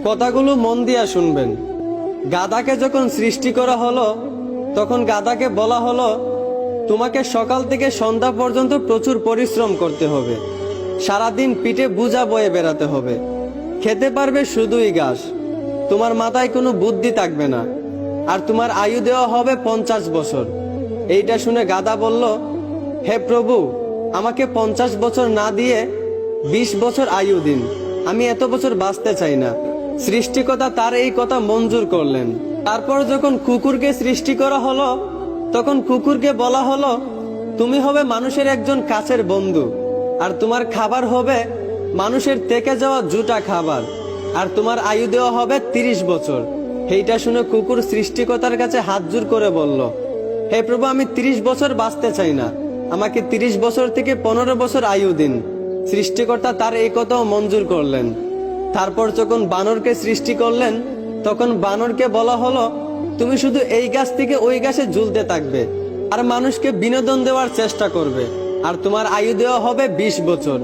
কথাগুলো মন দিয়া শুনবেন। গাধাকে যখন সৃষ্টি করা হলো তখন গাধাকে বলা হলো, তোমাকে সকাল থেকে সন্ধ্যা পর্যন্ত প্রচুর পরিশ্রম করতে হবে, সারাদিন পিঠে বোঝা বয়ে বেড়াতে হবে, খেতে পারবে শুধুই ঘাস, তোমার মাথায় কোনো বুদ্ধি থাকবে না, আর তোমার আয়ু দেওয়া হবে 50 বছর। এইটা শুনে গাধা বলল, হে প্রভু, আমাকে 50 বছর না দিয়ে 20 বছর আয়ু দিন, আমি এত বছর বাঁচতে চাই না। সৃষ্টিকর্তা তার এই কথা মঞ্জুর করলেন। তারপর যখন কুকুরকে সৃষ্টি করা হলো তখন কুকুরকে বলা হলো, তুমি হবে মানুষের একজন কাছের বন্ধু, আর তোমার খাবার হবে মানুষের থেকে যাওয়া জুটা খাবার, আর তোমার আয়ু দেওয়া হবে 30 বছর। এইটা শুনে কুকুর সৃষ্টিকর্তার কাছে হাত জোর করে বলল, হে প্রভু, আমি 30 বছর বাঁচতে চাই না, আমাকে 30 বছর থেকে 15 বছর আয়ু দিন। সৃষ্টিকর্তা তার এই কথাও মঞ্জুর করলেন। তারপর যখন বানরকে সৃষ্টি করলেন তখন বানরকে বলা হলো, তুমি শুধু এই গাছ থেকে ওই গাছে ঝুলতে থাকবে আর মানুষকে বিনোদন দেওয়ার চেষ্টা করবে, আর তোমার আয়ু দেওয়া হবে 20 বছর।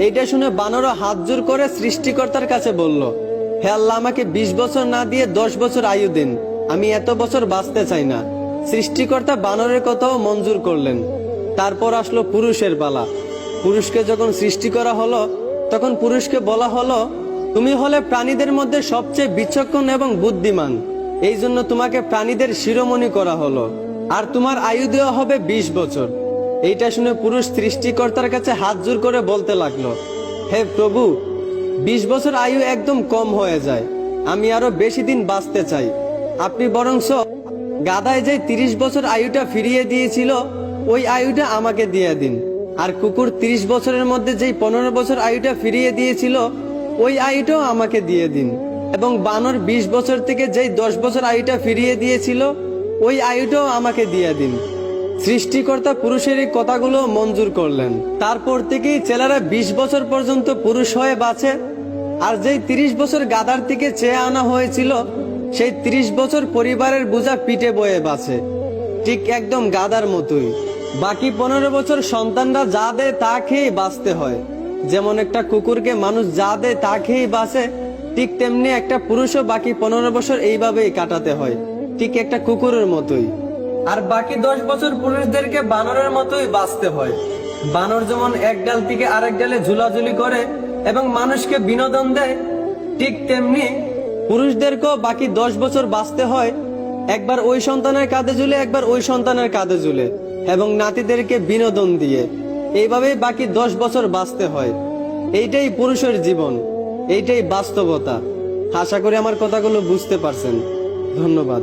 এইটা শুনে বানরও হাত জোর করে সৃষ্টিকর্তার কাছে বলল, হে আল্লাহ, আমাকে 20 বছর না দিয়ে 10 বছর আয়ু দিন, আমি এত বছর বাঁচতে চাই না। সৃষ্টিকর্তা বানরের কথাও মঞ্জুর করলেন। তারপর আসলো পুরুষের পালা। পুরুষকে যখন সৃষ্টি করা হলো তখন পুরুষকে বলা হলো, তুমি হলে প্রাণীদের মধ্যে সবচেয়ে বিচক্ষণ এবং বুদ্ধিমান, এই জন্য তোমাকে প্রাণীদের শিরোমণি করা হলো, আর তোমার আয়ু দেওয়া হবে 20 বছর। এইটা শুনে পুরুষ সৃষ্টিকর্তার কাছে হাত জোর করে বলতে লাগলো, হে প্রভু, 20 বছর আয়ু একদম কম হয়ে যায়, আমি আরো বেশি দিন বাঁচতে চাই, আপনি বরংস গাধায় যে 30 বছর আয়ুটা ফিরিয়ে দিয়েছিল ওই আয়ুটা আমাকে দিয়ে দিন, আর কুকুর 30 বছরের মধ্যে যেই 15 বছর আয়ুটা ফিরিয়ে দিয়েছিল ওই আয়ুটাও আমাকে দিয়ে দিন, এবং বানর 20 বছর থেকে যেই 10 বছর আয়ুটা ফিরিয়ে দিয়েছিল ওই আয়ুটাও আমাকে দিয়ে দিন। সৃষ্টিকর্তা পুরুষের এই কথাগুলো মঞ্জুর করলেন। তারপর থেকেই ছেলেরা 20 বছর পর্যন্ত পুরুষ হয়ে বাঁচে, আর যেই 30 বছর গাধার থেকে চেয়ে আনা হয়েছিল সেই 30 বছর পরিবারের বোঝা পিঠে বয়ে বাঁচে, ঠিক একদম গাধার মতোই। বাকি 15 বছর সন্তানরা যা দেয় তা খেয়েই বাঁচতে হয়। যেমন একটা কুকুরকে মানুষ যা দেয় তা খেয়েই বাঁচে, ঠিক তেমনি একটা পুরুষও বাকি 15 বছর এইভাবেই কাটাতে হয়, ঠিক একটা কুকুরের মতোই। আর বাকি 10 বছর পুরুষদেরকে বানরের মতোই বাঁচতে হয়। বানর যেমন এক ডাল থেকে আরেক ডালে ঝুলাঝুলি করে এবং মানুষকে বিনোদন দেয়, ঠিক তেমনি পুরুষদেরকেও বাকি 10 বছর বাঁচতে হয়, একবার ওই সন্তানের কাঁধে ঝুলে একবার ওই সন্তানের কাঁধে ঝুলে, এবং নাতিদেরকে বিনোদন দিয়ে এইভাবেই বাকি 10 বছর বাঁচতে হয়। এইটাই পুরুষের জীবন, এইটাই বাস্তবতা। আশা করি আমার কথাগুলো বুঝতে পারছেন। ধন্যবাদ।